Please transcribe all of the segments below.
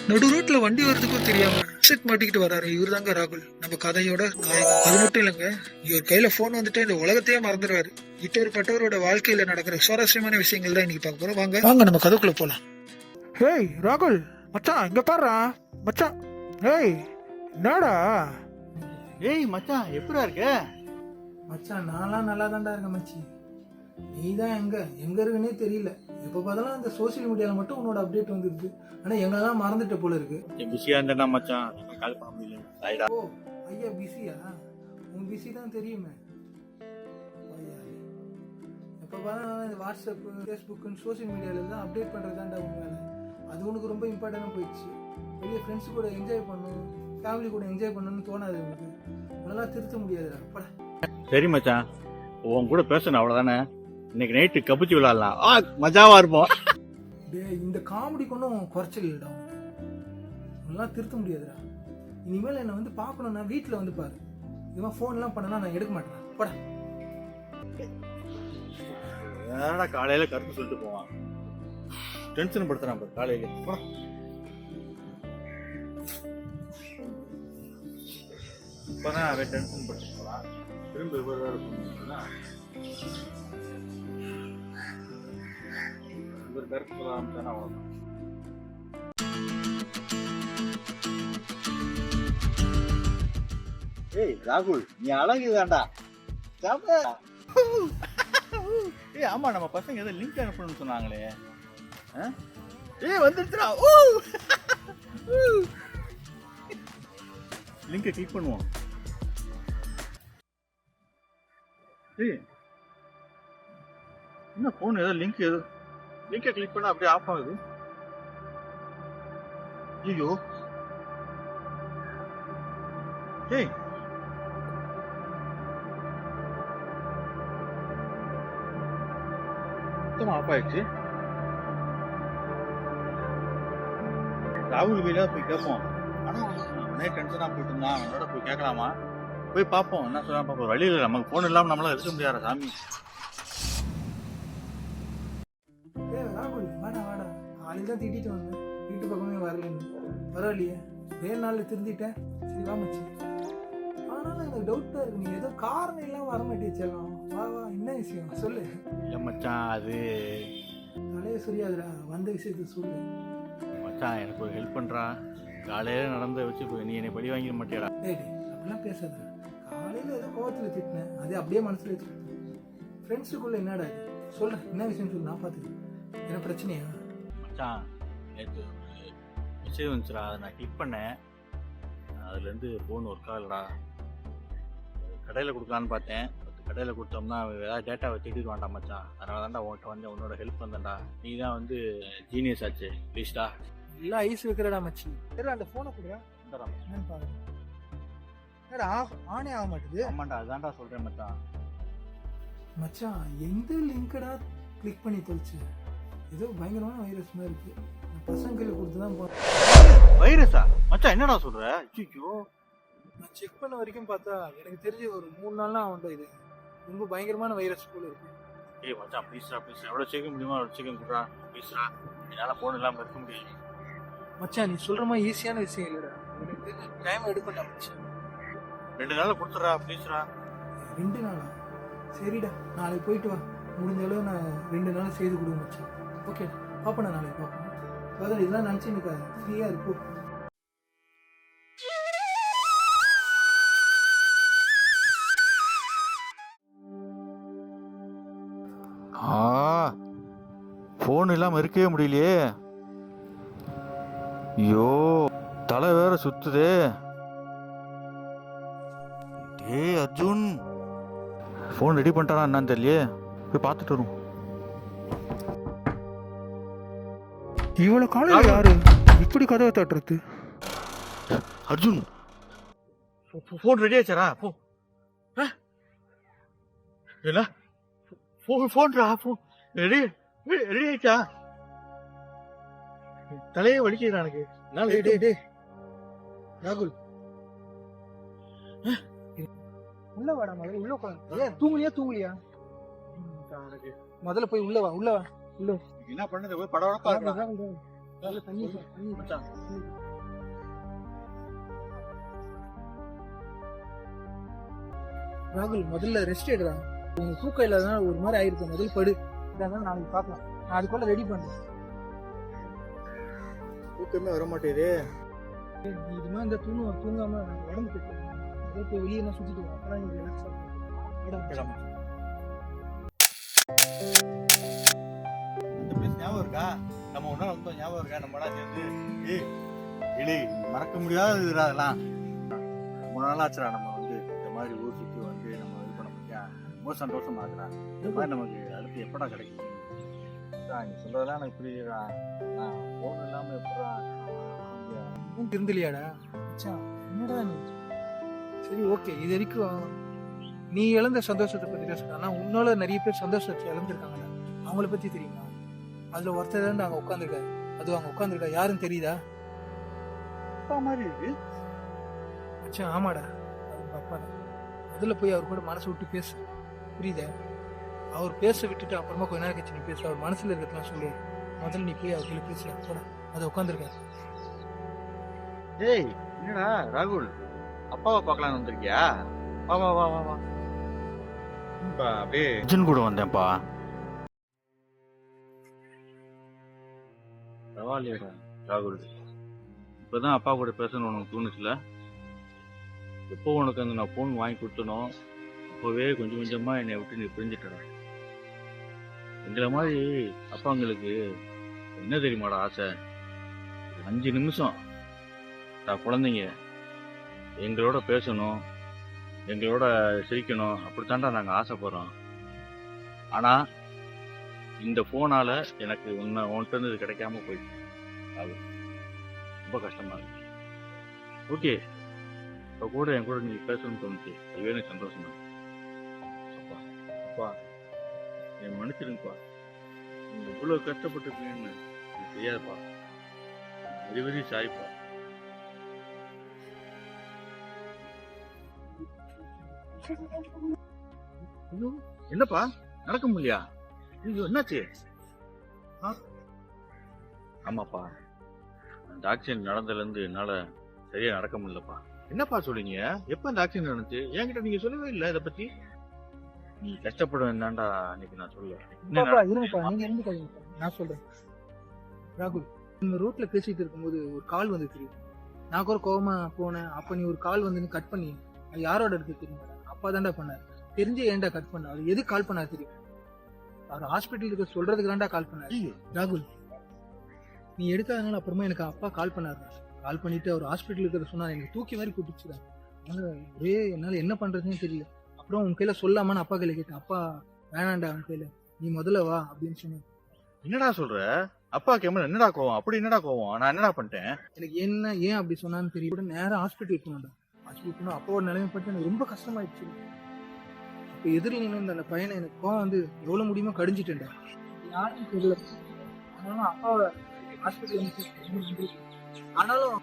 நடு ரோட்ல வண்டி வரதுக்கும் தெரியாம செட் மாட்டிக்கிட்டு வராரு. இவர் தாங்க ராகுல், நம்ம கதையோட நாயகன். அது மட்டும் இல்லைங்க, இவர் கையில போன் வந்துட்டு இந்த உலகத்தையே மறந்துடுவாரு. இப்பேற்பட்டவரோட வாழ்க்கையில நடக்கிற சுவாரஸ்யமான விஷயங்கள் தான் இன்னைக்கு பார்க்க போறோம். வாங்க வாங்க நம்ம கதைக்குள்ள போலாம். ஹேய் ராகுல் மச்சான், இங்க பாருடா மச்சான். ஹேய் என்னடா? ஏய் மச்சான், எப்படிடா இருக்க? மச்சான் நான்லாம் நல்லா தான்டா இருக்கேன் மச்சி. நீ தான் எங்க இருக்குன்னே தெரியல. எப்போ பார்த்தாலும் அந்த சோசியல் மீடியாவில் மட்டும் உன்னோட அப்டேட் வந்துருக்கு. ஆனால் எங்கெல்லாம் மறந்துட்ட போல இருக்கு. பிஸியா இருந்தேன்னா மச்சான், கால் பண்ண முடியல. ஓ ஐயா பிஸியா? உன் பிஸி தான் தெரியுமே. எப்போ பார்த்தாலும் இந்த வாட்ஸ்அப்பு ஃபேஸ்புக்குன்னு சோசியல் மீடியாவில் தான் அப்டேட் பண்ணுறது தான்டா உன் வேலை. அது உனக்கு ரொம்ப இம்பார்ட்டண்டாக போயிடுச்சு. வெளியே ஃப்ரெண்ட்ஸ் கூட என்ஜாய் பண்ணணும், ஃபேமிலி கூட என்ஜாய் பண்ணணும்னு தோணாது உனக்கு. உன்னெல்லாம் திருத்த முடியாதுடா. பட சரி மச்சான், உன் கூட பேசணும் அவ்வளவுதானே. இன்னைக்கு நைட்டு கபுச்சி விளையாடலாம், மஜாவா இருப்போம். இந்த காமெடிக்கு ஒன்றும் குறைச்சல் இல்லைடா. உன்னெல்லாம் திருத்த முடியாதுடா. இனிமேல் என்னை வந்து பார்க்கணும்னா வீட்டில் வந்து பாரு. இதுமாதிரி ஃபோன்லாம் பண்ணனா நான் எடுக்க மாட்டேன். பட ஏன்னா காலையில கருத்து சொல்லிட்டு போவான், டென்ஷன் படுத்துறான் பாரு காலையில. இப்பதான் அவன் டென்ஷன் படுத்து போறான், திரும்ப வேற சொன்னா இவர் கருத்து சொல்ல ஆரம்பிச்சானா அவ்வளவுதான். ஏய் ராகுல், நீ அழகுதான்டா. ஏய் ஆமா, நம்ம பசங்க ஏதோ லிங்க் அனுப்பணும்னு சொன்னாங்களே. ஏய் வந்துருச்சுடா. லிங்கை கிளிக் பண்ணுவோம். ஏய் என்ன போன் ஏதோ லிங்கை கிளிக் பண்ணா அப்படியே ஆஃப் ஆகுது. ஐயோ ஏய் ஆஃப் ஆயிடுச்சு. ராகுல் வீல போய் கேட்போம். ஆனா அவனே டென்ஷனா போயிட்டு இருந்தான், அவனோட போய் கேட்கலாமா? போய் பார்ப்போம் என்ன சொல்ல பார்ப்போம். வழியில நமக்கு போன் இல்லாம நம்மளால இருக்க முடியாத சாமி. ராகுல் வாடா வாடா. காலையில் தான் திட்டிட்டு வந்தேன், வீட்டு பக்கமே வரலன்னு. பரவாயில்லையே, வேறு நாளில் திருந்திட்டேன். சரி வா மச்சி. ஆனாலும் எனக்கு டவுட்டாக இருக்கு, நீ ஏதோ காரணம் இல்லாமல் வர மாட்டேச்செல்லாம். வா வா, என்ன விஷயம் சொல்லு. இல்லை மச்சான், அது தலையை சொரியாதுடா, வந்த விஷயத்த சொல்லு மச்சான். எனக்கு ஒரு ஹெல்ப் பண்றா. காலையில நடந்த வச்சு நீ என்னை படி வாங்கிட மாட்டியாடா? டேய் அப்படிலாம் பேசாத. காலையில் ஏதோ கோவத்தில் திட்டினேன், அது அப்படியே மனசில் வச்சுக்கிட்டேன். ஃப்ரெண்ட்ஸுக்குள்ளே என்னடா இது? சொல்கிறேன், என்ன விஷயம் சொல்லு, நான் பார்த்துக்கிறேன். என்ன பிரச்சனையா? மச்சான் நேற்று ஒரு மெசேஜ் வந்துச்சுடா, அதை நான் கிளிக் பண்ணேன். அதுலேருந்து ஃபோன் ஒர்க் ஆகலடா. கடையில் கொடுக்கலான்னு பார்த்தேன். கடையில் கொடுத்தோம்னா ஏதாவது டேட்டாவை திட்டிட்டு வேண்டாம் மச்சான். அதனால தான்டா உன்கிட்ட வந்து உன்னோட ஹெல்ப் வந்தேன்டா. நீ தான் வந்து ஜீனியஸ் ஆச்சு, ப்ளீஸ்டா. எல்லாம் ஐஸ் வைக்கிறடா மச்சி. சரி அந்த ஃபோனை கொடுறா, என்னன்னு பாருங்க. என்னடா ஆனே ஆக மாட்டேது? ஆமாண்டா, அதான்டா சொல்கிறேன் மச்சான். மச்சான் எந்த லிங்க்கடா கிளிக் பண்ணி தொலைச்சு? ஏதோ பயங்கரமான வைரஸ் மாதிரி இருக்கு. பசங்களை கொடுத்து தான் போகிறேன். வைரஸா மச்சான்? என்னடா சொல்கிற? ஐயோ, நான் செக் பண்ண வரைக்கும் பார்த்தா எனக்கு தெரிஞ்ச ஒரு 3 நாள்லாம் அவன்கிட்ட இது ரொம்ப பயங்கரமான வைரஸ் போல இருக்கு. ஏய் மச்சான் ப்ளீஸ்டா, எவ்வளோ சீக்கிரம் முடியுமோ அவ்வளோ சீக்கிரம் கொடுறா ப்ளீஸ்டா. என்னால் ஃபோன் இல்லாமல் இருக்க முடியாது மச்சான். நீ சொல்கிற மாதிரி ஈஸியான விஷயம் இல்லைடா, எனக்கு தெரிஞ்ச டைம் எடுக்கட்டா மச்சான். 2 நாளில் கொடுத்துட்றா ப்ளீஸ்டா. 2 நாளா? சரிடா, நாளைக்கு போயிட்டு வா. முடிஞ்ச அளவு நான் 2 நாள் செய்து கொடுங்க மச்சான். ஓகே பார்ப்போம், நான் நாளைக்கு பார்ப்போம். பதில் இதெல்லாம் நினச்சி எனக்கு ஃப்ரீயாக இருக்கும். ஃபோன் இல்லாமல் இருக்கவே முடியலையே. ஐயோ தலை வேற சுத்துதே. டேய் அர்ஜுன், ஃபோன் ரெடி பண்ணிட்டானா என்னன்னு தெரியலையே. போய் பார்த்துட்டு வரும். இவ்வளவு காலையில் யாரு இப்படி கதவை தட்டுறது? அர்ஜுன் ஃபோன் ரெடி ஆச்சாரா? போ என்ன ஃபோன்ரா, ஃபோன் ரெடி ரெடி ஆயிடுச்சா? தலையே வலிக்குது எனக்கு. ராகுல் உள்ள வாடா, முதல்ல உள்ள உட்காந்து. தூங்கலையா? முதல்ல போய் உள்ள வா. உள்ள என்ன பண்ணது? போய் படவடப்பா இருக்கா? தண்ணி தண்ணி மச்சான். ராகுல் முதல்ல ரெஸ்ட் எடுறா. உனக்கு தூக்கம் இல்லாதனால ஒரு மாதிரி ஆயிருக்கு. முதல்ல படு. இதான் நாளைக்கு பார்க்கலாம். நான் அதுக்குள்ள ரெடி பண்ணுறேன். தூக்கமே வர மாட்டேது. நீ இது மாதிரி இந்த தூங்காம உடம்பு கட்டு. அதே போய் வெளியே தான் சுற்றிட்டு வா. அப்பதான் நீ ரிலாக்ஸ் ஆகும். அந்த பேஸ் ஞாபகம் இருக்கா? நம்ம ஒன்றா வந்தோம், ஞாபகம் இருக்கா? நம்மளா சேர்ந்து இழி மறக்க முடியாத இதுடா அதெல்லாம். ரொம்ப நாளாச்சுடா நம்ம வந்து இந்த மாதிரி ஊர் சுற்றி வந்து நம்ம இது பண்ண முடியா. ரொம்ப சந்தோஷமா இருக்கிறா. இந்த மாதிரி நமக்கு அடுத்து எப்படா கிடைக்கும்? நீ சொல்றதெல்லாம் எனக்கு புரியுதுடா. நான் ஃபோன் இல்லாமல் எப்படா திருந்தலியாடா மச்சான்? என்னடா நீ? சரி ஓகே, இது வரைக்கும் நீ இழந்த சந்தோஷத்தை பற்றி தான் சொன்னா. உன்னால நிறைய பேர் சந்தோஷத்தை இழந்திருக்காங்கடா. அவங்கள பற்றி தெரியுமா? அதில் ஒருத்தர் தான் அங்கே உட்காந்துருக்காரு. அது அவங்க உட்காந்துருக்கா யாருன்னு தெரியுதா? அப்பா மாதிரி இருக்கு. மச்சான் ஆமாடா, அது உங்க அப்பா தான். முதல்ல போய் அவர் கூட மனசை விட்டு பேசு. புரியுதா? அவர் பேச விட்டுட்டு அப்புறமா கொஞ்ச நேரம் கழிச்சு நீ பேசு. அவர் மனசுல இருக்கிறதுலாம் சொல்லுவார். முதல்ல நீ போய் அவர்கிட்ட பேசலாம். போட அதை உட்காந்துருக்காரு. டேய் என்னடா ராகுல், அப்பாவை பார்க்கலான்னு வந்திருக்கியா? வா வா வா வா வா. அப்படியே அர்ஜுன் கூட வந்தேன்ப்பா. பரவாயில்லையடா ராகுல், இப்போதான் அப்பா கூட பேசணும்னு உனக்கு தோணுச்சுல? எப்போ உனக்கு அந்த நான் ஃபோன் வாங்கி கொடுத்தனோ அப்போவே கொஞ்சம் கொஞ்சமாக என்னை விட்டு நீ பிரிஞ்சுட்டடா. எங்களை மாதிரி அப்பாங்களுக்கு என்ன தெரியுமாடா ஆசை? 5 நிமிஷம் குழந்தைங்க எங்களோட பேசணும், எங்களோட சிரிக்கணும், அப்படித்தாண்டா நாங்கள் ஆசைப்படுறோம். ஆனால் இந்த ஃபோனால் எனக்கு உன்கிட்ட இருந்து இது கிடைக்காம போயிடுச்சு. அது ரொம்ப கஷ்டமாக இருக்கு. ஓகே, இப்போ கூட என் கூட நீங்கள் பேசணும்னு தோணுச்சு. அதுவே எனக்கு சந்தோஷமா இருக்கு. அப்பா அப்பா என் மன்னிச்சிருங்கப்பா. நீங்கள் இவ்வளோ கஷ்டப்பட்டுருக்கீங்கன்னு எனக்கு தெரியாதுப்பா. வெரி வெரி சாரிப்பா. ஐயோ என்னப்பா நடக்க முடியா? ஐயோ என்னாச்சு? ஆமாப்பா, அந்த ஆக்சிடென்ட் நடந்ததுலேருந்து என்னால் சரியா நடக்க முடியலப்பா. என்னப்பா சொல்றீங்க? எப்போ அந்த ஆக்சிடென்ட் நடந்துச்சு? என்கிட்ட நீங்க சொல்லவே இல்லை இதை பத்தி. நீ கஷ்டப்படும் என்னண்டா அன்னைக்கு நான் சொல்லுவேன். இருங்கப்பா, நீங்க இருந்து நான் சொல்றேன். ராகுல், நீங்க ரோட்ல பேசிட்டு இருக்கும்போது ஒரு கால் வந்து தெரியும். நான் கூட கோவமா போனேன். அப்ப நீ ஒரு கால் வந்து கட் பண்ணி, அது யாரோட இருக்கு தெரியுமா? அப்பா தாண்டா பண்ணாரு. தெரிஞ்சு ஏன்டா கட் பண்ண? அவர் எது கால் பண்ணாரு தெரியும்? அவர் ஹாஸ்பிட்டல் இருக்க சொல்றதுக்கு தாண்டா கால் பண்ணாரு. ராகுல், நீ எடுக்காதனால அப்புறமா எனக்கு அப்பா கால் பண்ணாரு. கால் பண்ணிட்டு அவர் ஹாஸ்பிட்டல் இருக்கிறத சொன்னா எனக்கு தூக்கி மாதிரி கூட்டிச்சுடா. ஒரே என்னால என்ன பண்றதுன்னு தெரியல. அப்புறம் உன் கையில சொல்லாமன்னு அப்பா கையில கேட்டேன். அப்பா வேணாண்டா, உன் கையில நீ முதல்ல வா அப்படின்னு சொன்னேன். என்னடா சொல்ற? அப்பா கேமரா என்னடா கோவம்? அப்படி என்னடா கோவம்? நான் என்னடா பண்ணிட்டேன்? எனக்கு என்ன ஏன் அப்படி சொன்னான்னு தெரியல. நேரம் ஹாஸ்பிட்டல் போனோம்டா. ஹாஸ்பிட்டல் போனா அப்பாவோட நிலைமை பார்த்து எனக்கு ரொம்ப கஷ்டமாயிடுச்சு. இப்போ எதிரில் நின்று அந்த பையனை எனக்கு கோவம் வந்து எவ்வளவு முடியுமோ கடிஞ்சிட்டேன்டா. யாரும் தெரியல. ஆனாலும் அப்பாவை ஹாஸ்பிட்டல் ஆனாலும்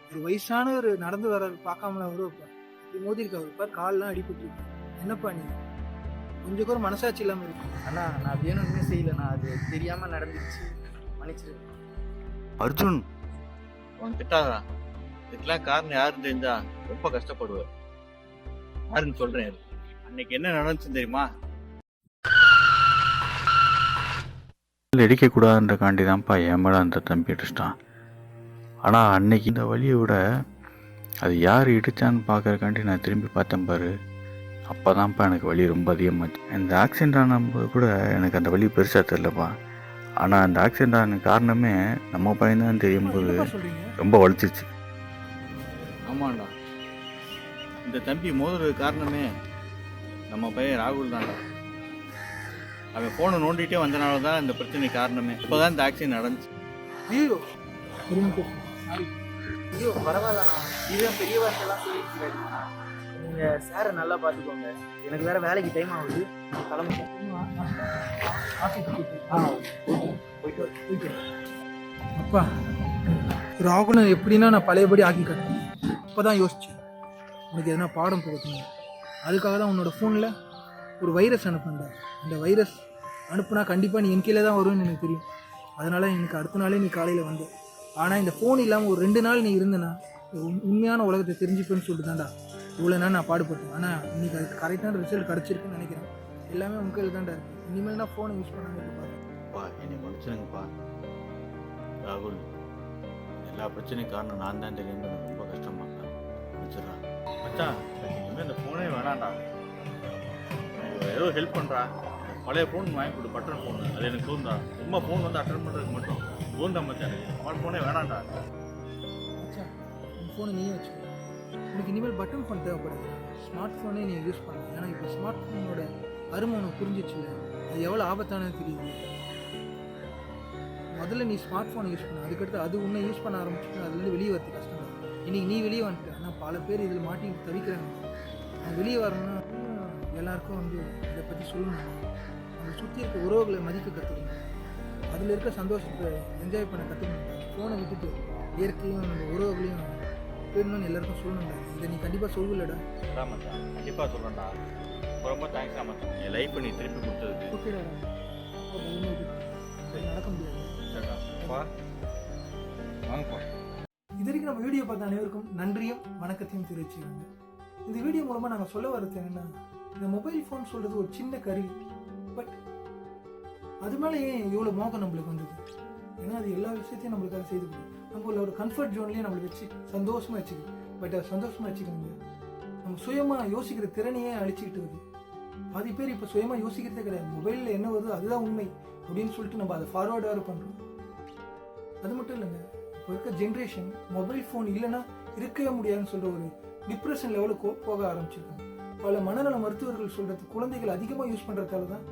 ஒரு வயசான ஒரு நடந்து வர பார்க்காமல வருவப்பா. இப்படி மோதி இருக்கா ஒரு பார், கால்லாம் அடிபட்டு இருக்கு. என்னப்பா நீ கொஞ்சம் கூட மனசாட்சி இல்லாம இருக்கு. அண்ணா நான் வேணும்னே செய்யல. நான் அது தெரியாம நடந்துச்சு, மன்னிச்சிரு. அர்ஜுன் அவன் திட்டாதா? இதுக்கெல்லாம் காரணம் யாருன்னு தெரிஞ்சா ரொம்ப கஷ்டப்படுவார். யாருன்னு சொல்றேன். அன்னைக்கு என்ன நடந்துச்சுன்னு தெரியுமா? அடிக்கக்கூடாதுன்றக்காண்டி தான்ப்பா என் மேலே அந்த தம்பி அடிச்சிட்டான். ஆனால் அன்னைக்கு இந்த வழியை விட அது யார் இடிச்சான்னு பார்க்கறக்காண்டி நான் திரும்பி பார்த்தேன் பாரு. அப்போ தான்ப்பா எனக்கு வலி ரொம்ப அதிகமாச்சு. இந்த ஆக்சிடென்ட் ஆனபோது கூட எனக்கு அந்த வலி பெருசாக தெரிலப்பா. ஆனால் அந்த ஆக்சிடென்ட் ஆன காரணமே நம்ம பையன் தான் தெரியும் போது ரொம்ப வலிச்சிச்சு. ஆமாண்டா, இந்த தம்பி மோதுறது காரணமே நம்ம பையன் ராகுல் தான்டா. அவன் ஃபோனை நோண்டிகிட்டே வந்தனால தான் இந்த பிரச்சனை காரணமே. இப்போதான் இந்த ஆக்சிடென்ட் நடந்துச்சு. ஐயோ ஐயோ பரவாயில்லண்ணா, இதுதான் பெரிய வார்த்தைலாம் சொல்லிட்டு. நீங்க சாரை நல்லா பார்த்துக்கோங்க. எனக்கு வேற வேலைக்கு டைம் ஆகுது. போயிட்டு அப்பா ராகுலை எப்படின்னா நான் பழையபடி ஆக்கி கட்டேன். அப்போதான் யோசிச்சேன் உனக்கு எதனா பாடம் போகணும். அதுக்காக தான் உன்னோட ஃபோனில் ஒரு வைரஸ் அனுப்புனேன். இந்த வைரஸ் அனுப்புனா கண்டிப்பாக நீ என் கீழே தான் வருவேன்னு எனக்கு தெரியும். அதனால எனக்கு அடுத்த நாளே நீ காலையில் வந்த. ஆனால் இந்த ஃபோன் இல்லாமல் ஒரு 2 நாள் நீ இருந்தனா உண்மையான உலகத்தை தெரிஞ்சுப்பேன்னு சொல்லிட்டு தான்டா இவ்வளோ நாள் நான் பாடுபட்டேன். ஆனால் இன்னைக்கு அதுக்கு கரெக்டான ரிசல்ட் கிடச்சிருக்குன்னு நினைக்கிறேன். எல்லாமே உங்கள் கையில் தான்டா இருக்கு. இனிமேல் தான் ஃபோனை யூஸ் பண்ணாமல் இருப்பாரு. அப்பா என்னை மன்னிச்சிருங்கப்பா. ராகுல், எல்லா பிரச்சனையும் காரணம் நான் தான் தெரியும். எனக்கு ரொம்ப கஷ்டமா இருக்கேன். மன்னிச்சிடுறா. மச்சான் இனிமேல் இந்த ஃபோனே வேணாம்டா. எனக்கு ஏதோ ஹெல்ப் பண்ணுறா. பழைய ஃபோன் வாங்கி கொடு, பட்டன் ஃபோன். அது எனக்கு தோணுதா. சும்மா ஃபோன் வந்து அட்டன் பண்ணுறதுக்கு மட்டும் தோணுதா மச்சான். எனக்கு ஃபோனே வேணாம்டா. மச்சான் உன் ஃபோனை நீயே வச்சுக்கோ. உனக்கு இனிமேல் பட்டன் ஃபோன் தேவைப்படாது. ஸ்மார்ட் ஃபோனே நீ யூஸ் பண்ணலாம். ஏன்னா இப்போ ஸ்மார்ட் ஃபோனோட அருமை உனக்கு புரிஞ்சிச்சுல்ல, அது எவ்வளோ ஆபத்தானது தெரியுது. முதல்ல நீ ஸ்மார்ட் ஃபோனை யூஸ் பண்ண, அதுக்கடுத்து அது உன்னை யூஸ் பண்ண ஆரம்பிச்சுட்டு அதுலேருந்து வெளியே வரது கஷ்டம் தான். இன்றைக்கி நீ வெளியே வந்துட்ட, ஆனால் பல பேர் இதில் மாட்டி தவிக்கிறாங்க. நான் வெளியே வரணும்னா எல்லாருக்கும் வந்து இதை பற்றி சொல்லணும். அதை சுற்றி இருக்க உறவுகளை மதிக்க கற்றுக்கணும். அதில் இருக்க சந்தோஷத்தை என்ஜாய் பண்ண கற்றுக்கணும். ஃபோனை விட்டுட்டு இயற்கையும் நம்ம உறவுகளையும் போயிடணும்னு எல்லாருக்கும் சொல்லணும்டா. இதை நீ கண்டிப்பாக சொல்லலடா. அதான் மச்சான், கண்டிப்பாக சொல்கிறேன்டா. ரொம்ப ரொம்ப தேங்க்ஸ் மச்சான். என் லைஃப்பை நீ திருப்பி கொடுத்ததுக்கு. ஓகேடா, நடக்க முடியாது. சரிடா வா, வாங்கப்பா. இது வரைக்கும் நம்ம வீடியோ பார்த்த அனைவருக்கும் நன்றியும் வணக்கத்தையும் தெரிவிச்சுக்கோங்க. இந்த வீடியோ மூலமாக நாங்கள் சொல்ல வர்றது என்னென்னா, இந்த மொபைல் ஃபோன் சொல்கிறது ஒரு சின்ன கருவி. பட் அது மேலே ஏன் இவ்வளோ மோகம் நம்மளுக்கு வந்தது? ஏன்னா அது எல்லா விஷயத்தையும் நம்மளுக்காக செய்து கொடுக்கும். நம்மள ஒரு கம்ஃபர்ட் ஜோன்லேயே நம்மளை வச்சு சந்தோஷமாக வச்சுக்கணும். பட் அது சந்தோஷமாக வச்சுக்கணும், நம்ம சுயமாக யோசிக்கிற திறனையே அழிச்சிக்கிட்டு வருது. பாதி பேர் இப்போ சுயமாக யோசிக்கிறதே கிடையாது. மொபைலில் என்ன வருது அதுதான் உண்மை அப்படின்னு சொல்லிட்டு நம்ம அதை ஃபார்வர்டு வேறு பண்ணுறோம். அது மட்டும் இல்லைங்க, இப்போ இருக்க ஜென்ரேஷன் மொபைல் ஃபோன் இல்லைன்னா இருக்கவே முடியாதுன்னு சொல்கிற ஒரு டிப்ரெஷன் லெவலுக்கு போக ஆரம்பிச்சிருக்கோம். பல மனநல மருத்துவர்கள் சொல்கிறது குழந்தைகள் அதிகமாக யூஸ் பண்ணுறதால தான்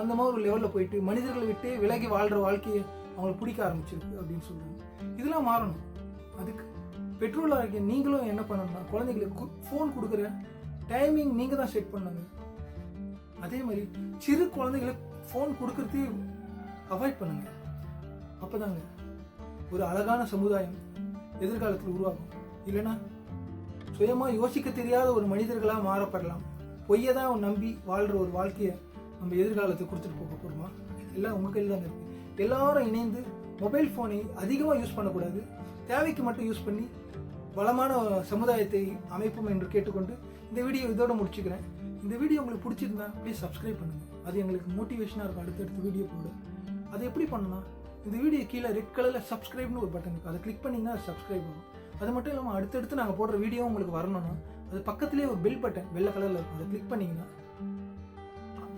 அந்த மாதிரி ஒரு லெவலில் போயிட்டு மனிதர்களை விட்டு விலகி வாழ்கிற வாழ்க்கையை அவங்களுக்கு பிடிக்க ஆரம்பிச்சிருக்கு அப்படின்னு சொல்லுவாங்க. இதெல்லாம் மாறணும். அதுக்கு பெற்றோராக இருக்க நீங்களும் என்ன பண்ணணும்னா, குழந்தைங்களுக்கு ஃபோன் கொடுக்குற டைமிங் நீங்கள் தான் செட் பண்ணுங்க. அதே மாதிரி சிறு குழந்தைகளுக்கு ஃபோன் கொடுக்கறதே அவாய்ட் பண்ணுங்க. அப்போதாங்க ஒரு அழகான சமுதாயம் எதிர்காலத்தில் உருவாகும். இல்லைன்னா சுயமாக யோசிக்க தெரியாத ஒரு மனிதர்களாக மாறப்படலாம். பொய்யை தான் நம்பி வாழ்கிற ஒரு வாழ்க்கையை நம்ம எதிர்காலத்தை கொடுத்துட்டு போக போகிறோமா? எல்லாம் உங்கள் கையில் தாங்க இருக்குது. எல்லாரும் இணைந்து மொபைல் ஃபோனை அதிகமாக யூஸ் பண்ணக்கூடாது, தேவைக்கு மட்டும் யூஸ் பண்ணி வளமான சமுதாயத்தை அமைப்போம் என்று கேட்டுக்கொண்டு இந்த வீடியோ இதோடு முடிச்சுக்கிறேன். இந்த வீடியோ உங்களுக்கு பிடிச்சிருந்தா ப்ளீஸ் சப்ஸ்கிரைப் பண்ணுங்கள். அது எங்களுக்கு மோட்டிவேஷனாக இருக்கும் அடுத்தடுத்த வீடியோ போட. அது எப்படி பண்ணலாம்? இந்த வீடியோ கீழே ரெட் கலரில் சப்ஸ்கிரைப்னு ஒரு பட்டன் இருக்குது. அதை கிளிக் பண்ணிங்கன்னா அது சப்ஸ்கிரைப் ஆகும். அது மட்டும் இல்லாமல் அடுத்தடுத்து நாங்கள் போடுற வீடியோ உங்களுக்கு வரணும்னா அது பக்கத்துலேயே ஒரு பெல் பட்டன் வெள்ளை கலரில் இருக்கும். அதை கிளிக் பண்ணிங்கன்னா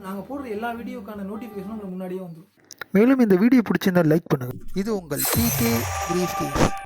நாங்கள் போடுற எல்லா வீடியோக்கான நோட்டிஃபிகேஷனும் உங்களுக்கு முன்னாடியே வந்துடும். மேலும் இந்த வீடியோ பிடிச்சிருந்தா லைக் பண்ணுங்கள். இது உங்கள் PK Briefcase.